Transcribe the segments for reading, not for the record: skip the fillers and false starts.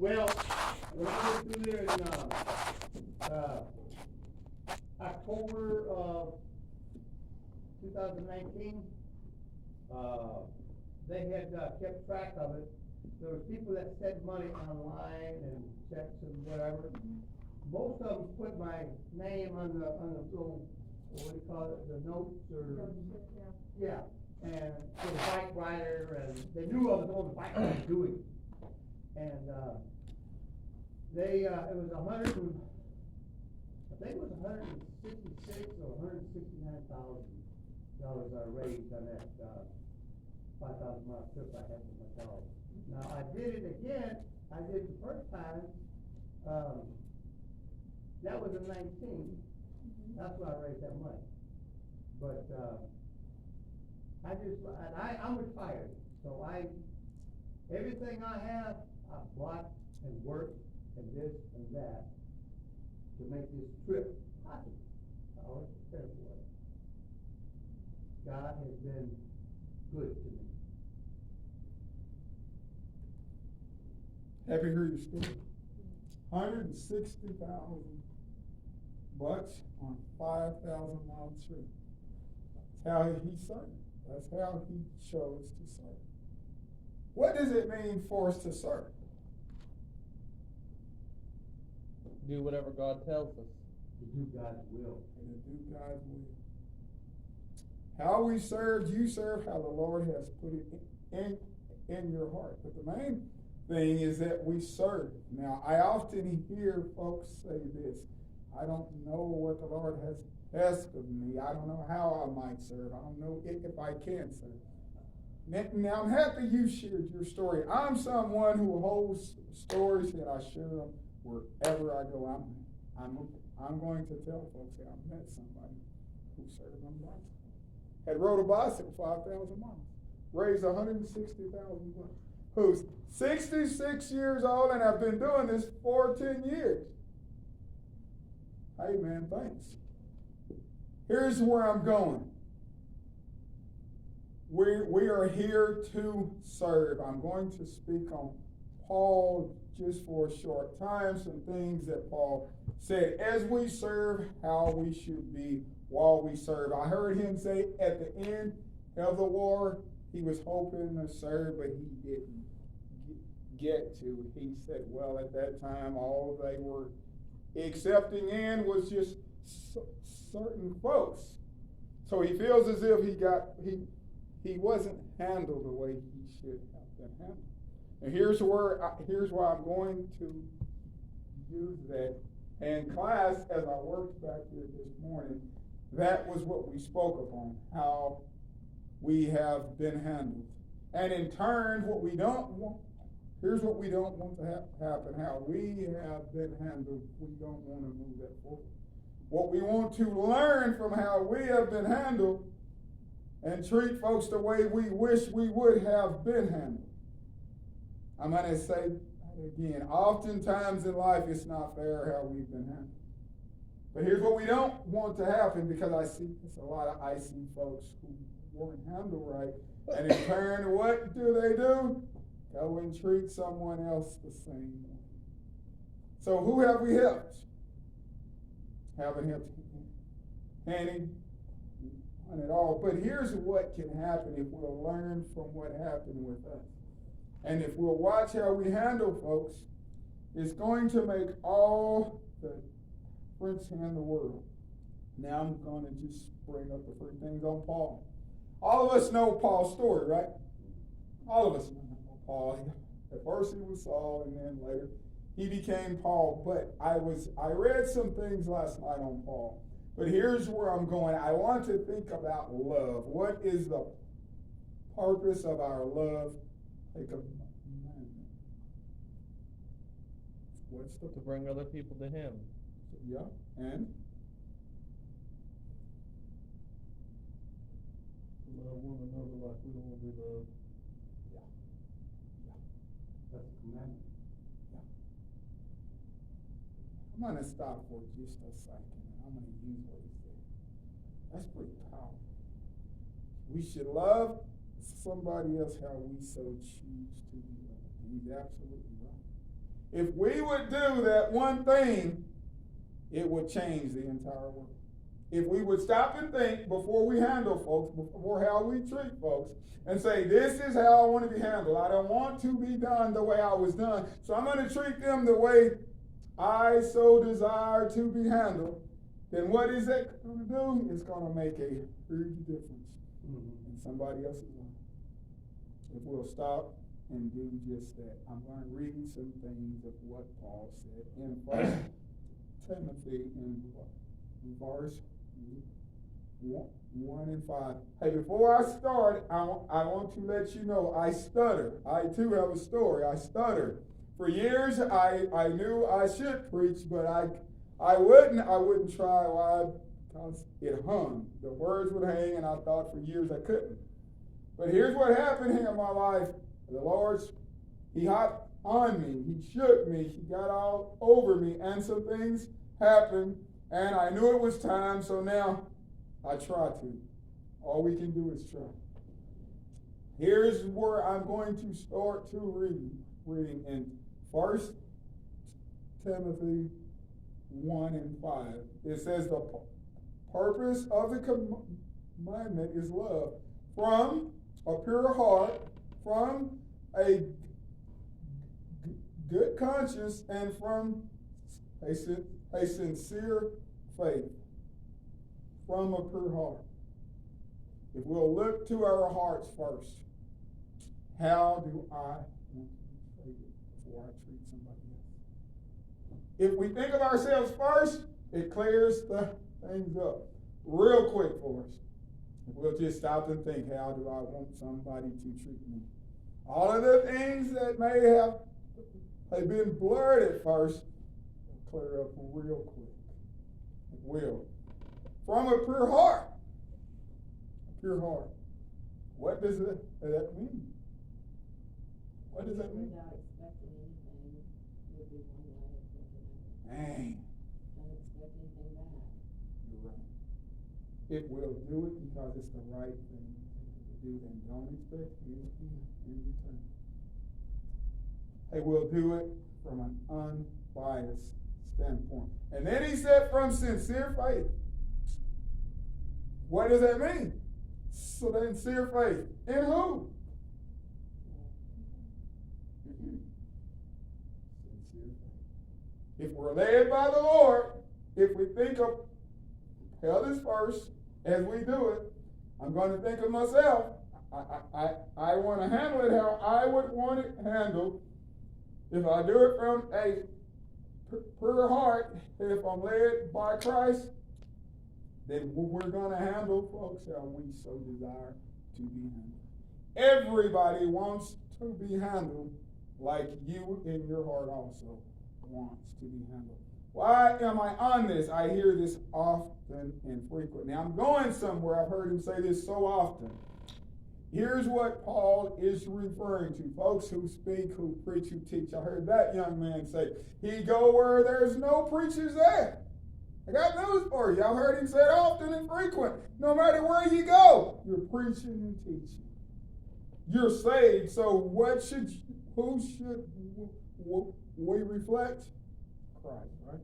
Well, when I went through there in, October of 2019, they had, kept track of it. There was people that sent money online and checks and whatever. Most of them put my name on the little, what do you call it, the notes or? Yeah, and the bike rider, and they knew I was on the bike ride doing it. And, it was I think it was $166,000 or $169,000 I raised on that, 5,000-mile trip I had with my dog. Now, I did it again, I did the first time, that was in 19, that's when I raised that money. But, I'm retired, so everything I have, I bought and worked and this and that to make this trip possible. I always prepare for it. God has been good to me. Happy to hear your story. $160,000 on 5,000-mile trip. That's how he served. That's how he chose to serve. What does it mean for us to serve? Do whatever God tells us. To do God's will. And to do God's will. How we serve, you serve how the Lord has put it in your heart. But the main thing is that we serve. Now, I often hear folks say this: I don't know what the Lord has asked of me. I don't know how I might serve. I don't know if I can serve. Now, I'm happy you shared your story. I'm someone who holds stories and I share them wherever I go. I'm going to tell folks that I met somebody who served on bicycle. Had rode a bicycle 5,000 miles, raised $160,000, who's 66 years old, and I've been doing this for 10 years. Hey man, thanks. Here's where I'm going. We are here to serve. I'm going to speak on Paul just for a short time, some things that Paul said as we serve, how we should be while we serve. I heard him say at the end of the war, he was hoping to serve, but he didn't get to. He said, well, at that time, all they were accepting in was just certain folks. So he feels as if he wasn't handled the way he should have been handled. And here's where I'm going to use that. And class, as I worked back here this morning, that was what we spoke upon, how we have been handled. And in turn, what we don't want, here's what we don't want to happen, how we have been handled. We don't want to move that forward. What we want to learn from how we have been handled and treat folks the way we wish we would have been handled. I'm going to say again, oftentimes in life it's not fair how we've been handled. But here's what we don't want to happen, because I see folks who weren't handled right, and in turn, what do? Go and treat someone else the same way. So who have we helped? Haven't helped any at all. But here's what can happen if we'll learn from what happened with us. And if we'll watch how we handle folks, it's going to make all the difference in the world. Now I'm going to just bring up the three things on Paul. All of us know Paul's story, right? All of us know Paul. At first he was Saul, and then later he became Paul. But I read some things last night on Paul. But here's where I'm going. I want to think about love. What is the purpose of our love? Take a moment. What's the To bring other people to Him. Yeah, and Love one another like we want to be loved. yeah. That's a commandment. Yeah. I'm going to stop for just a second, and I'm going to use what he said. That's pretty powerful. We should love somebody else how we so choose to be loved. And he's absolutely right. If we would do that one thing, it would change the entire world. If we would stop and think before we handle folks, before how we treat folks, and say, this is how I want to be handled. I don't want to be done the way I was done, so I'm going to treat them the way I so desire to be handled. Then what is that going to do? It's going to make a huge difference in somebody else's life. If we'll stop and do just that. I'm going to read some things of what Paul said in 1 Timothy in verse 1 and 5. Hey, before I start, I want to let you know I stutter. I too have a story. I stutter. For years, I knew I should preach, but I wouldn't try. Why? Because it hung. The words would hang, and I thought for years I couldn't. But here's what happened in my life. The Lord, He hopped on me. He shook me. He got all over me, and some things happened, and I knew it was time, so now I try to. All we can do is try. Here's where I'm going to start to reading in 1 Timothy 1 and 5. It says the purpose of the commandment is love from a pure heart, from a good conscience, and from a sincere faith. From a pure heart. If we'll look to our hearts first, how do I want to be treated before I treat somebody else? If we think of ourselves first, it clears the things up real quick for us. If we'll just stop and think, how do I want somebody to treat me? All of the things that may have been blurred at first will clear up real quick. It will. From a pure heart. A pure heart. What does that mean? What does that mean? Without expecting anything, would be one way of thinking of it. Man, Don't expect anything back. you're right. It will do it because it's the right thing to do, then don't expect anything in return. It will do it from an unbiased standpoint. And then he said from sincere faith. What does that mean? So sincere faith. In who? Sincere faith. If we're led by the Lord, if we think of hell is first, as we do it, I'm going to think of myself. I want to handle it how I would want it handled. If I do it from a pure heart, if I'm led by Christ, then we're going to handle folks how we so desire to be handled. Everybody wants to be handled like you in your heart also wants to be handled. Why am I on this? I hear this often and frequently. Now I'm going somewhere. I've heard him say this so often. Here's what Paul is referring to. Folks who speak, who preach, who teach. I heard that young man say, he go where there's no preachers there. I got news for you. I've heard him say it often and frequent. No matter where you go, you're preaching and teaching. You're saved, so who should we reflect? Christ, right?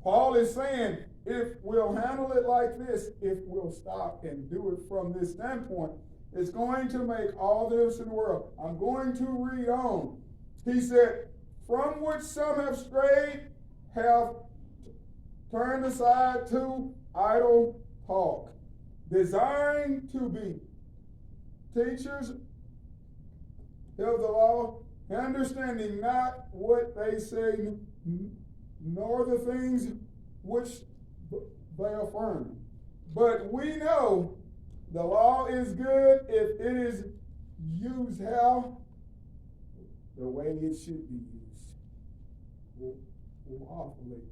Paul is saying, if we'll handle it like this, if we'll stop and do it from this standpoint, it's going to make all the difference in the world. I'm going to read on. He said, from which some have strayed, have turned aside to idle talk, desiring to be teachers of the law, understanding not what they say, nor the things which they affirm. But we know the law is good if it is used how? The way it should be used. Lawfully.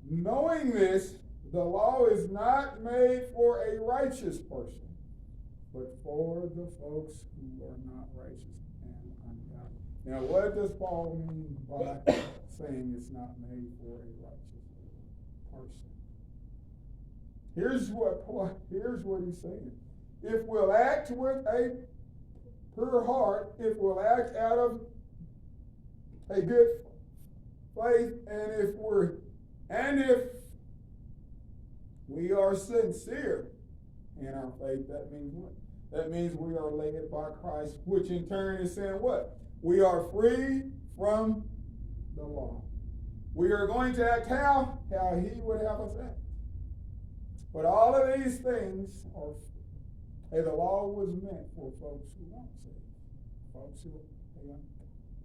Knowing this, the law is not made for a righteous person, but for the folks who are not righteous and ungodly. Now, what does Paul mean by saying it's not made for a righteous person? Here's what he's saying. If we'll act with a pure heart, if we'll act out of a good faith, and if we are sincere in our faith, that means what? That means we are led by Christ, which in turn is saying what? We are free from the law. We are going to act how he would have us act. But all of these things are, hey, the law was meant for folks who weren't saved. Folks who,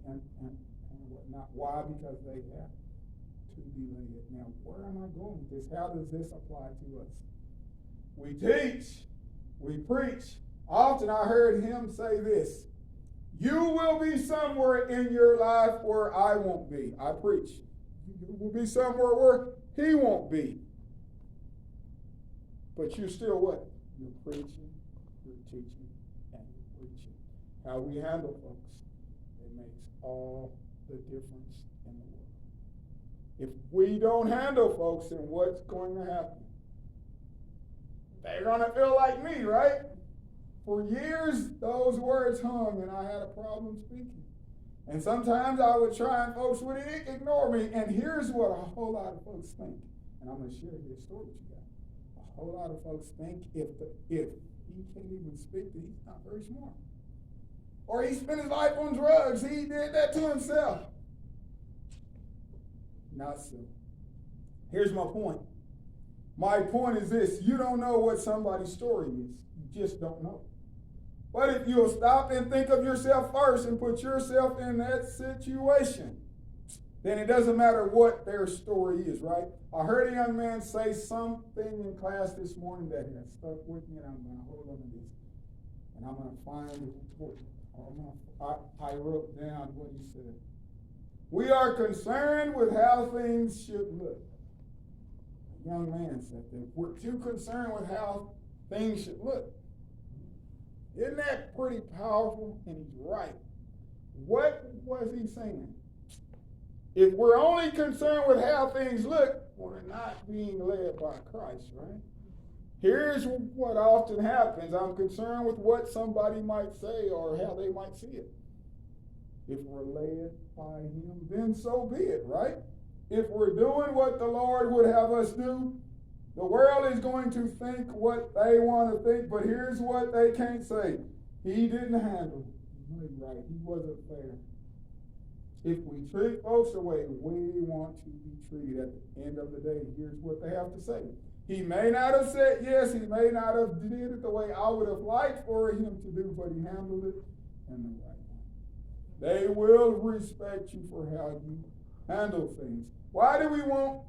and whatnot. Why? Because they have to be led. Now, where am I going with this? How does this apply to us? We teach, we preach. Often I heard him say this: you will be somewhere in your life where I won't be. I preach. You will be somewhere where he won't be. But you're still what? You're preaching, you're teaching, and you're preaching. How we handle folks, it makes all the difference in the world. If we don't handle folks, then what's going to happen? They're going to feel like me, right? For years, those words hung, and I had a problem speaking. And sometimes I would try, and folks would ignore me. And here's what a whole lot of folks think. And I'm going to share this story with you guys. A whole lot of folks think if he can't even speak, that he's not very smart. Or he spent his life on drugs. He did that to himself. Not so. Here's my point. My point is this: you don't know what somebody's story is. You just don't know. But if you'll stop and think of yourself first and put yourself in that situation, then it doesn't matter what their story is, right? I heard a young man say something in class this morning that has stuck with me, and I'm going to hold on to this. And I'm going to find it. I wrote down what he said. We are concerned with how things should look. A young man said that we're too concerned with how things should look. Isn't that pretty powerful? And he's right. What was he saying? If we're only concerned with how things look, we're not being led by Christ, right? Here's what often happens. I'm concerned with what somebody might say or how they might see it. If we're led by him, then so be it, right? If we're doing what the Lord would have us do, the world is going to think what they want to think, but here's what they can't say. He didn't handle it right. He wasn't fair. If we treat folks the way we want to be treated at the end of the day, here's what they have to say. He may not have said yes, he may not have did it the way I would have liked for him to do, but he handled it in the right way. They will respect you for how you handle things. Why do we want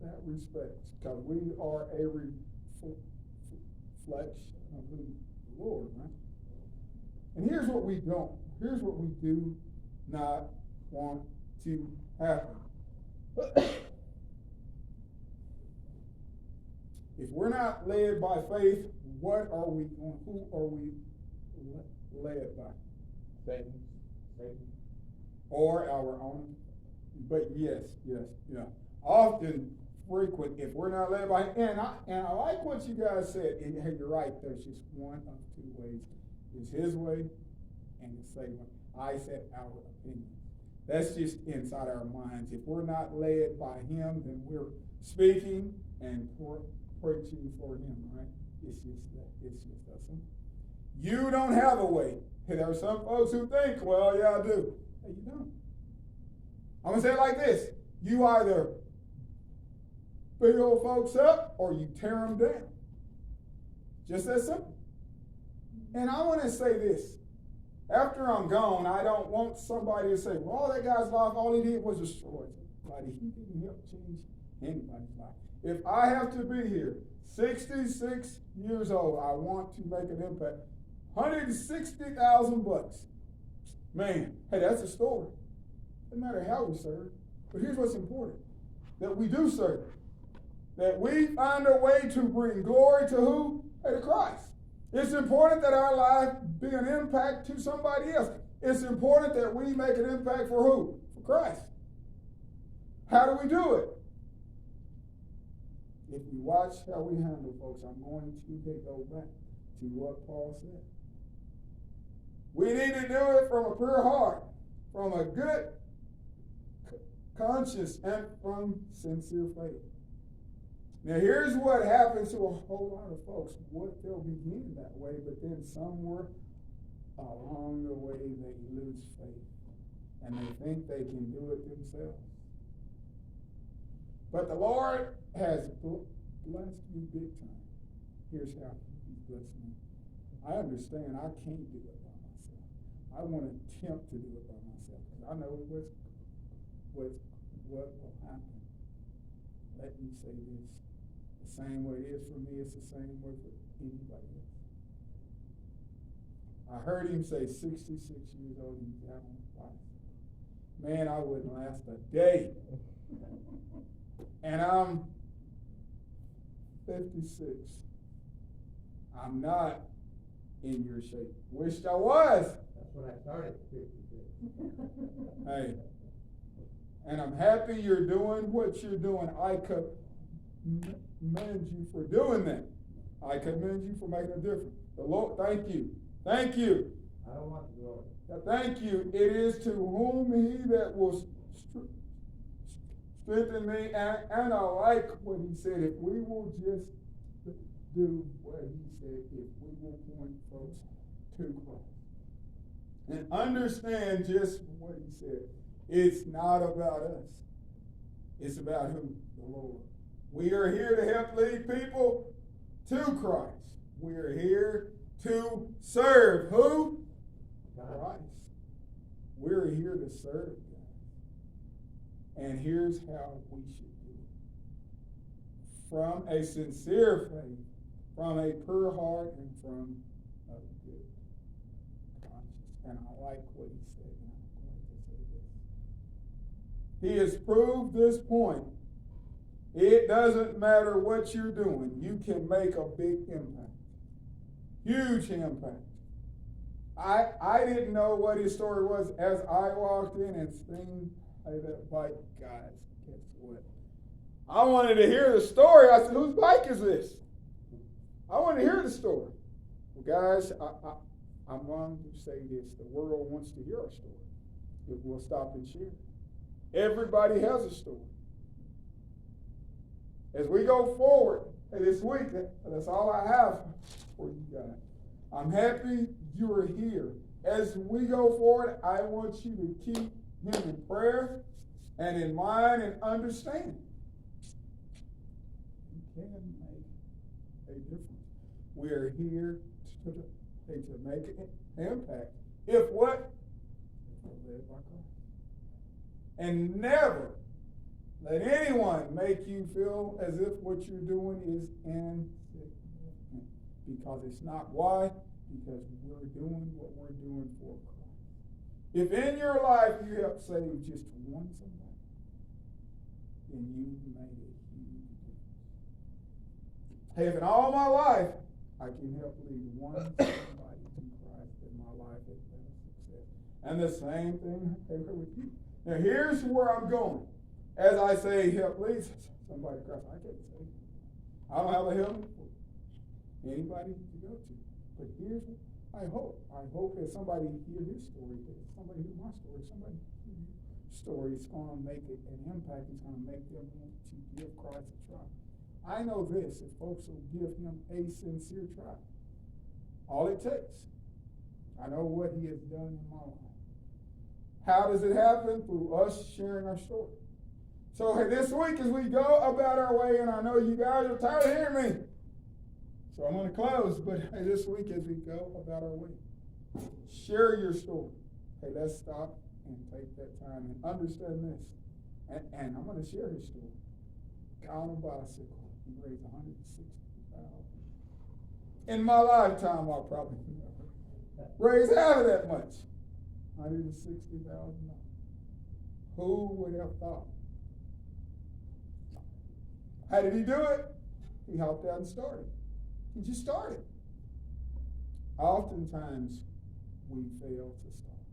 that respect? Because we are a reflection of the Lord, right? And here's what we don't. Here's what we do not want to happen. If we're not led by faith, what are we going? Who are we led by? Satan. Or our own? But yes. Often, frequent, if we're not led by him, and I like what you guys said. And, hey, you're right. There's just one of two ways. It's his way and the same way. I said our opinion. That's just inside our minds. If we're not led by him, then we're speaking and preaching for him, right? It's just that. It's just that simple. You don't have a way. There are some folks who think, well, yeah, I do. Hey, you don't. I'm going to say it like this. You either build folks up or you tear them down. Just that simple. And I want to say this. After I'm gone, I don't want somebody to say, well, that guy's life, all he did was destroy somebody. He didn't help change anybody's life. If I have to be here, 66 years old, I want to make an impact. $160,000. Man, hey, that's a story. Doesn't matter how we serve. But here's what's important. That we do serve. That we find a way to bring glory to who? Hey, to Christ. It's important that our life be an impact to somebody else. It's important that we make an impact for who? For Christ. How do we do it? If you watch how we handle folks, I'm going to go back to what Paul said. We need to do it from a pure heart, from a good conscience and from sincere faith. Now here's what happens to a whole lot of folks. What they'll begin that way, but then somewhere along the way they lose faith. And they think they can do it themselves. But the Lord has blessed me big time. Here's how He's blessed me. I understand I can't do it by myself. I want to attempt to do it by myself because I know what will happen. Let me say this. The same way it is for me, it's the same way for anybody else. I heard him say 66 years old, he's out on the bicycle. Man, I wouldn't last a day. And I'm 56. I'm not in your shape. Wished I was. That's when I started, 56. Hey. And I'm happy you're doing what you're doing. I commend you for doing that. I commend you for making a difference. The Lord, thank you. Thank you. I don't want to go. Thank you. It is to whom He that will strengthen me. And I like what He said. If we will just do what He said, if we will point folks to Christ and understand just what He said, it's not about us. It's about who? The Lord. We are here to help lead people to Christ. We are here to serve who? Christ. We're here to serve God. And here's how we should do it. From a sincere faith, from a pure heart, and from a good conscience. And I like what he said, and I'm going to say this. He has proved this point. It doesn't matter what you're doing, you can make a big impact. Huge impact. I didn't know what his story was as I walked in and seen that bike. Guys, guess what? I wanted to hear the story. I said, whose bike is this? I wanted to hear the story. Well, guys, I'm going to say this. The world wants to hear our story if we'll stop and share. Everybody has a story. As we go forward this week, that's all I have for you guys. I'm happy you are here. As we go forward, I want you to keep him in prayer and in mind and understand. You can make a difference. We are here to make an impact. If what? If we're led by Christ. And never let anyone make you feel as if what you're doing is insignificant. Because it's not. Why? Because we're doing what we're doing for Christ. If in your life you help save just one somebody, then you've made a huge difference. Hey, if in all my life I can help lead one somebody to Christ, then my life has been a success. And the same thing with you. Now here's where I'm going. As I say, help lead somebody to Christ, I can't say. I don't have a helmet for anybody to go to. But here's what I hope. I hope that somebody hear his story, that somebody hear my story, somebody hear your story, it's going to make an impact. It's going to make them want to give Christ a try. I know this, if folks will give him a sincere try, all it takes. I know what he has done in my life. How does it happen? Through us sharing our story. So this week as we go about our way, and I know you guys are tired of hearing me, so I'm going to close, but this week as we go about our way, share your story. Hey, let's stop and take that time and understand this. And I'm going to share his story. Guy on a bicycle, he raised $160,000. In my lifetime, I'll probably never raise half of that much. $160,000. Who would have thought? How did he do it? He hopped out and started. He just started. Oftentimes, we fail to start.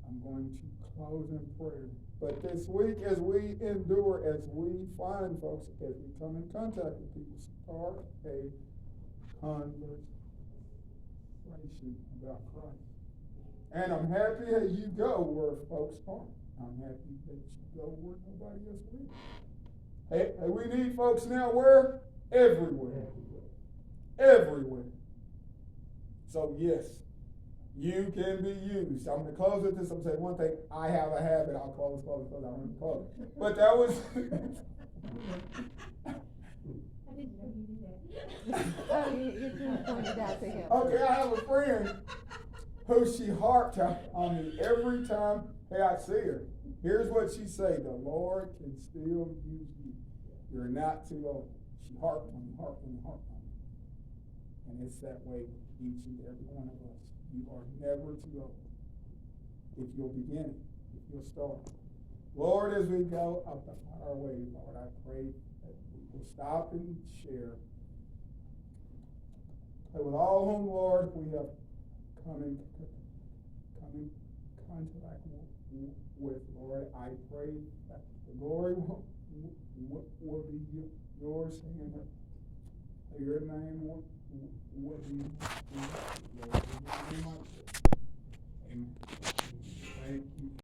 I'm going to close in prayer. But this week, as we endure, as we find folks, as we come in contact with people, start a conversation about Christ. And I'm happy that you go where folks aren't. I'm happy that you go where nobody else will. Hey, we need folks now where? Everywhere. Everywhere. So yes, you can be used. I'm going to close with this. I'm going to say one thing. I have a habit. I'll close. I don't want to close. But that was... I didn't know you did that. Oh, you just pointed out to him. Okay, I have a friend who she harped on me every time I see her. Here's what she say: the Lord can still use you. You're not too old. She harped on me. And it's that way with each and every one of us. You are never too old. If you'll begin it, if you'll start. Lord, as we go up our way, Lord, I pray that we will stop and share. That with all whom, Lord, we have come in contact with, Lord, I pray that the glory will be yours, and your name will be